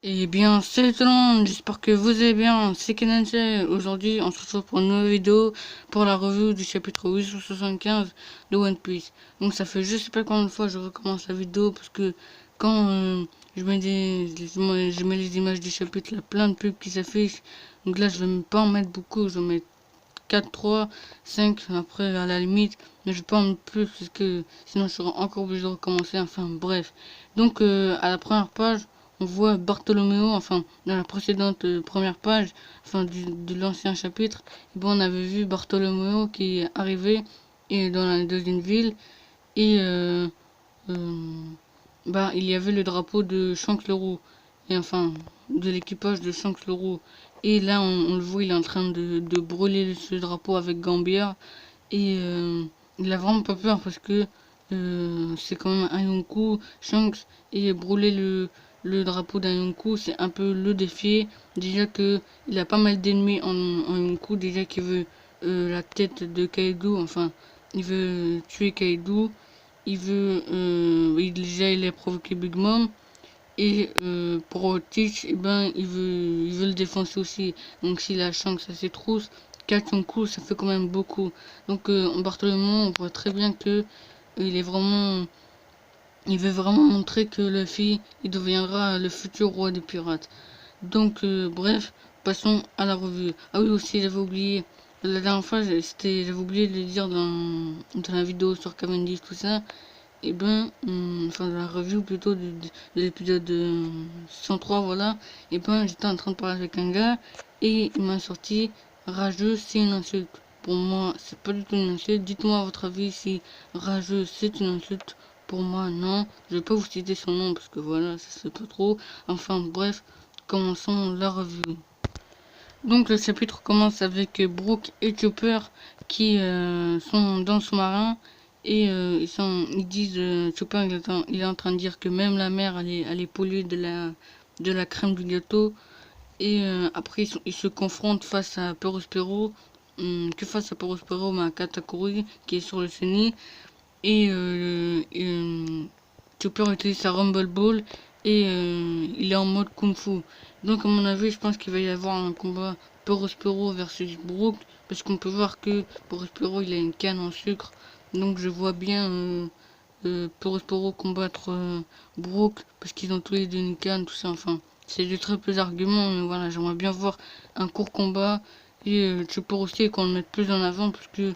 Eh bien, salut tout le monde, j'espère que vous allez bien, c'est Kenanse. Aujourd'hui, on se retrouve pour une nouvelle vidéo pour la review du chapitre 875 de One Piece. Donc ça fait je sais pas combien de fois que je recommence la vidéo parce que quand je mets les images du chapitre, il y a plein de pubs qui s'affichent. Donc là, je vais même pas en mettre beaucoup, je vais mettre 4, 3, 5 après à la limite. Mais je vais pas en mettre plus parce que sinon je serai encore obligé de recommencer, enfin bref. Donc à la première page, on voit Bartholoméo, enfin, dans la précédente première page, enfin, de l'ancien chapitre, et bon, on avait vu Bartholoméo qui est arrivé et dans une ville, et bah, il y avait le drapeau de Shanks le Roux, et enfin, de l'équipage de Shanks le Roux. Et là, on le voit, il est en train de brûler ce drapeau avec Gambier, et il a vraiment pas peur parce que c'est quand même un Yonkou, Shanks, et brûler le drapeau d'un Yonkou, c'est un peu le défier. Déjà que il a pas mal d'ennemis en Yonkou, déjà qu'il veut la tête de Kaido, enfin, il veut tuer Kaido, il veut, déjà il a provoqué Big Mom, et pour Teach, eh ben, il veut le défoncer aussi. Donc s'il a chance à ses trousses, 4 son coup, ça fait quand même beaucoup. Donc en Bartholomew, on voit très bien que il est vraiment, il veut vraiment montrer que Luffy, il deviendra le futur roi des pirates. Donc bref, passons à la revue. Ah oui aussi, j'avais oublié. La dernière fois, j'avais oublié de le dire dans la vidéo sur Cavendish, tout ça. Et ben, enfin la review plutôt de l'épisode 103, voilà. Et ben, j'étais en train de parler avec un gars et il m'a sorti rageux, c'est une insulte. Pour moi, c'est pas du tout une insulte. Dites-moi à votre avis si rageux c'est une insulte. Pour moi, non. Je vais pas vous citer son nom parce que voilà, ça c'est pas trop. Enfin bref, commençons la review. Donc le chapitre commence avec Brook et Chopper qui sont dans le sous-marin et ils disent Chopper il est en train de dire que même la mer elle est polluée de la crème du gâteau et après ils se confrontent face à Perospero, que face à Perospero mais à Katakuri qui est sur le Seni et Chopper utilise sa Rumble Ball et il est en mode Kung Fu. Donc à mon avis, je pense qu'il va y avoir un combat Perospero versus Brook parce qu'on peut voir que Perospero il a une canne en sucre. Donc je vois bien Perospero combattre Brook parce qu'ils ont tous les deux une canne, tout ça. Enfin, c'est de très peu d'arguments, mais voilà, j'aimerais bien voir un court combat et Chopper aussi qu'on le mette plus en avant parce que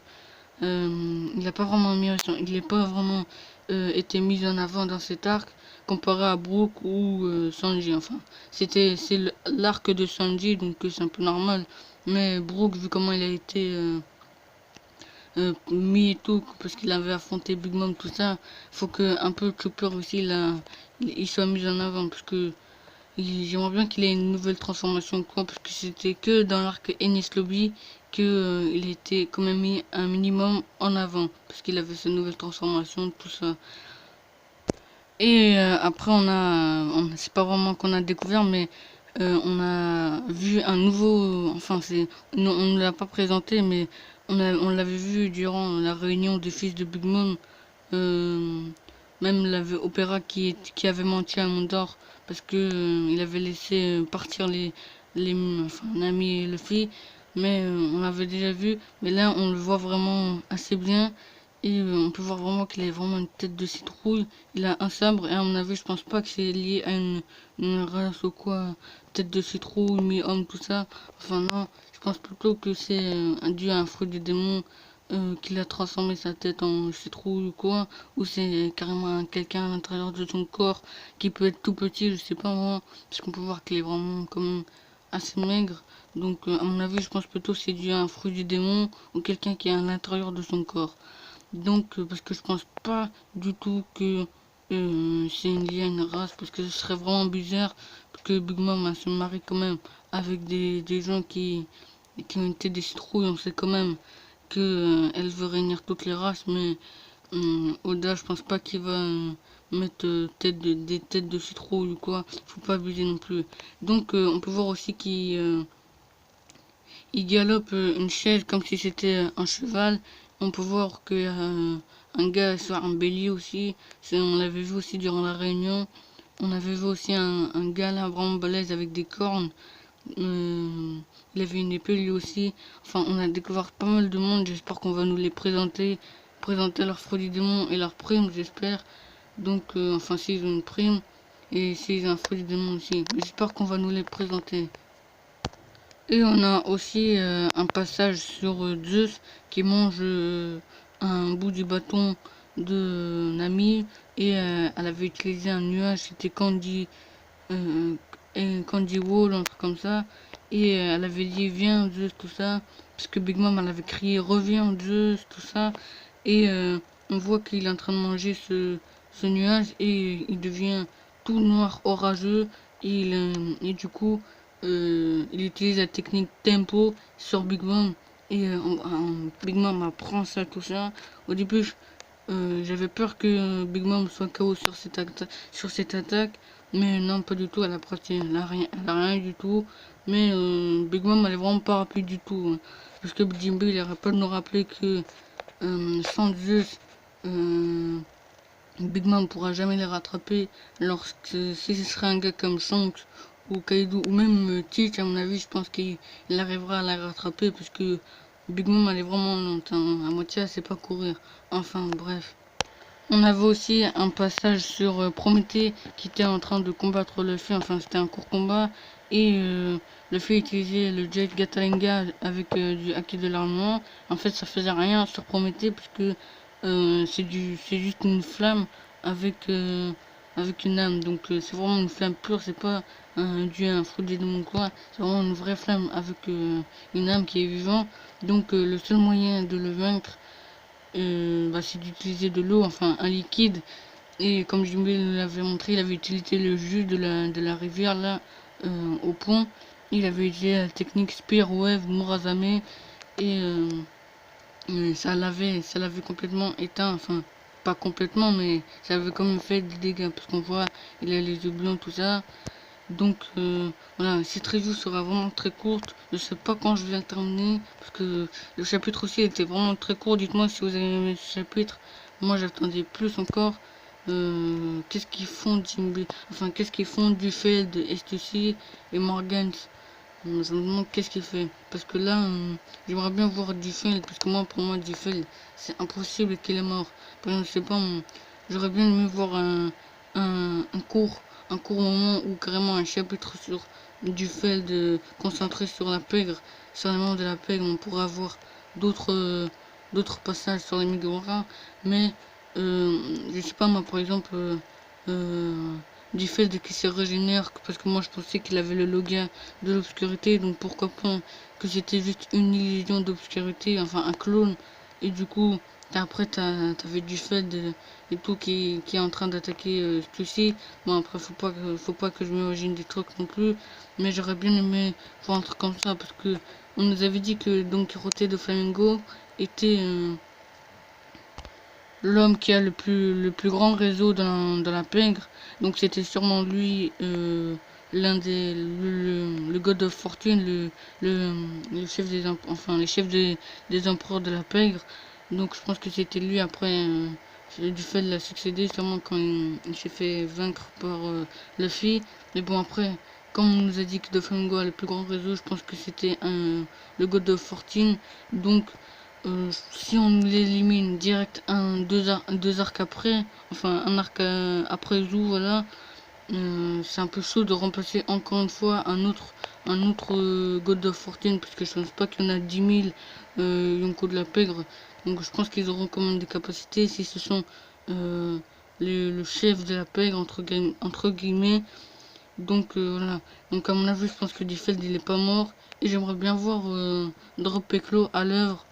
il n'a pas vraiment mis, il n'est pas vraiment été mis en avant dans cet arc comparé à Brook ou Sanji. Enfin, c'est l'arc de Sanji, donc c'est un peu normal. Mais Brook, vu comment il a été mis et tout, parce qu'il avait affronté Big Mom, tout ça, faut que un peu Chopper aussi il soit mis en avant, parce que j'aimerais bien qu'il ait une nouvelle transformation quoi, parce que c'était que dans l'arc Enies Lobby que il était quand même mis un minimum en avant, parce qu'il avait cette nouvelle transformation, tout ça. Et après c'est pas vraiment qu'on a découvert, mais on a vu un nouveau, enfin non, on ne l'a pas présenté, mais on l'avait vu durant la réunion des fils de Big Mom. Euh, Même l'opéra qui avait menti à Mondor parce que il avait laissé partir les enfin, Nami et Luffy, mais on l'avait déjà vu, mais là on le voit vraiment assez bien et on peut voir vraiment qu'il a vraiment une tête de citrouille. Il a un sabre et à mon avis je pense pas que c'est lié à une race ou quoi, tête de citrouille, mi-homme, tout ça. Enfin non, je pense plutôt que c'est dû à un fruit du démon qu'il a transformé sa tête en citrouille ou quoi, ou c'est carrément quelqu'un à l'intérieur de son corps qui peut être tout petit, je sais pas moi, parce qu'on peut voir qu'il est vraiment comme assez maigre. Donc à mon avis, je pense plutôt que c'est dû à un fruit du démon ou quelqu'un qui est à l'intérieur de son corps. Donc parce que je pense pas du tout que c'est lié à une race, parce que ce serait vraiment bizarre que Big Mom se marie quand même avec des gens qui ont été des citrouilles, on sait quand même que elle veut réunir toutes les races, mais Oda, je pense pas qu'il va mettre des têtes de citrouille ou quoi. Faut pas abuser non plus. Donc on peut voir aussi qu'il il galope une chaise comme si c'était un cheval. On peut voir que un gars sur un bélier aussi. On l'avait vu aussi durant la réunion. On avait vu aussi un gars là vraiment balèze avec des cornes. Il avait une épée lui aussi. Enfin, on a découvert pas mal de monde. J'espère qu'on va nous les présenter leurs fruits du démon et leurs primes, j'espère. Donc, enfin, s'ils ont une prime et s'ils ont un fruit du démon aussi. J'espère qu'on va nous les présenter. Et on a aussi un passage sur Zeus qui mange un bout du bâton de Nami et elle avait utilisé un nuage, c'était Candy Wall, un truc comme ça. Et elle avait dit viens Zeus, tout ça. Parce que Big Mom elle avait crié reviens Zeus, tout ça. Et on voit qu'il est en train de manger ce nuage et il devient tout noir, orageux. Et du coup, il utilise la technique tempo sur Big Mom. Et Big Mom apprend ça, tout ça. Au début, j'avais peur que Big Mom soit KO sur cette attaque. Mais non, pas du tout, elle a rien du tout. Mais Big Mom, elle est vraiment pas rapide du tout. Hein. Parce que Jimbo, il arrête pas de nous rappeler que sans Zeus, Big Mom pourra jamais les rattraper. Lorsque si ce serait un gars comme Shanks ou Kaido ou même Teach, à mon avis, je pense qu'il arrivera à la rattraper. Parce que Big Mom, elle est vraiment lente. Hein. À moitié, elle sait pas courir. Enfin, bref. On avait aussi un passage sur Prométhée qui était en train de combattre Luffy, enfin c'était un court combat, et Luffy utilisait le Jet Gatalinga avec du haki de l'armement. En fait ça faisait rien sur Prométhée puisque c'est juste une flamme avec une âme, donc c'est vraiment une flamme pure, c'est pas dû à un fruit des démons quoi, c'est vraiment une vraie flamme avec une âme qui est vivante, donc le seul moyen de le vaincre c'est d'utiliser de l'eau, enfin un liquide. Et comme je l'avais montré, il avait utilisé le jus de la rivière là au pont. Il avait utilisé la technique Spear Wave Murazame et ça l'avait complètement éteint. Enfin, pas complètement, mais ça avait quand même fait des dégâts parce qu'on voit il a les yeux blancs, tout ça. Donc voilà, cette review sera vraiment très courte. Je sais pas quand je vais la terminer parce que le chapitre aussi était vraiment très court. Dites-moi si vous avez aimé ce chapitre. Moi j'attendais plus encore. Qu'est-ce qu'ils font enfin qu'est-ce qu'ils font du fait de STC et Morgans. Je me demande qu'est-ce qu'il fait parce que là j'aimerais bien voir Duffel parce que moi pour moi Duffel c'est impossible qu'il est mort. Par exemple, je sais pas, j'aurais bien aimé voir un court moment ou carrément un chapitre sur Duffel concentré sur la pègre, sur les membres de la pègre. On pourrait avoir d'autres passages sur les Migawara, mais je sais pas moi par exemple du fait de qu'il se régénère parce que moi je pensais qu'il avait le Logia de l'obscurité, donc pourquoi pas que c'était juste une illusion d'obscurité, enfin un clone, et du coup après t'avais du fait et tout qui est en train d'attaquer Stussy. Bon après faut pas que je m'imagine des trucs non plus, mais j'aurais bien aimé voir un truc comme ça parce que on nous avait dit que Don Quijote de Flamingo était l'homme qui a le plus grand réseau dans la pègre, donc c'était sûrement lui l'un des le god of fortune, le chef enfin les chefs des empereurs de la pègre, donc je pense que c'était lui après du fait de la succéder sûrement quand il s'est fait vaincre par Luffy, mais bon après comme on nous a dit que Doflamingo a le plus grand réseau, je pense que c'était le god of fortune, donc si on l'élimine direct deux arcs après, enfin un arc après Zou, voilà, c'est un peu chaud de remplacer encore une fois un autre God of Fortune, parce que je pense pas qu'il y en a 10 000 Yonko de la pègre, donc je pense qu'ils auront quand même des capacités si ce sont le chef de la pègre entre guillemets, donc voilà, donc à mon avis je pense que Diffeld il est pas mort, et j'aimerais bien voir Drop Eklo à l'œuvre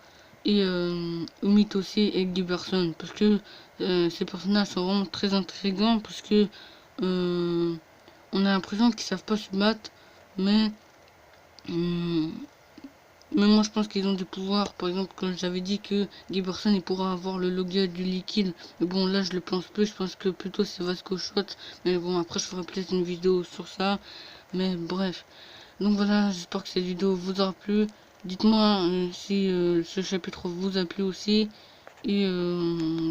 et Umit aussi et Giberson parce que ces personnages sont vraiment très intrigants parce que on a l'impression qu'ils savent pas se battre, mais euh, moi je pense qu'ils ont des pouvoirs. Par exemple, quand j'avais dit que Giberson il pourra avoir le Logia du liquide, mais bon là je le pense plus, je pense que plutôt c'est Vasco Shot, mais bon après je ferai peut-être une vidéo sur ça, mais bref. Donc voilà, j'espère que cette vidéo vous aura plu. Dites-moi si ce chapitre vous a plu aussi. Et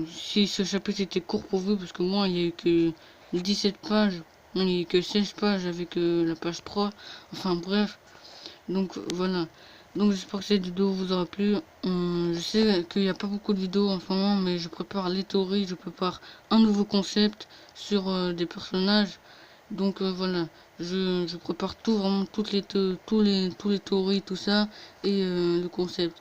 si ce chapitre était court pour vous, parce que moi il y a eu que 17 pages. Il n'y a que 16 pages avec la page 3. Enfin bref. Donc voilà. Donc j'espère que cette vidéo vous aura plu. Je sais qu'il n'y a pas beaucoup de vidéos en ce moment, mais je prépare les théories, je prépare un nouveau concept sur des personnages. Donc voilà, je prépare tout, vraiment tous les théories, tout ça, et le concept.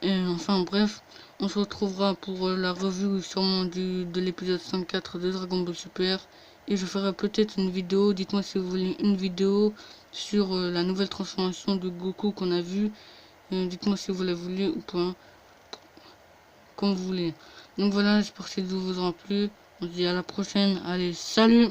Et enfin bref, on se retrouvera pour la revue sûrement de l'épisode 104 de Dragon Ball Super. Et je ferai peut-être une vidéo, dites-moi si vous voulez une vidéo sur la nouvelle transformation de Goku qu'on a vue. Dites-moi si vous la voulez ou pas, comme vous voulez. Donc voilà, j'espère que cette vidéo vous aura plu. On se dit à la prochaine. Allez, salut!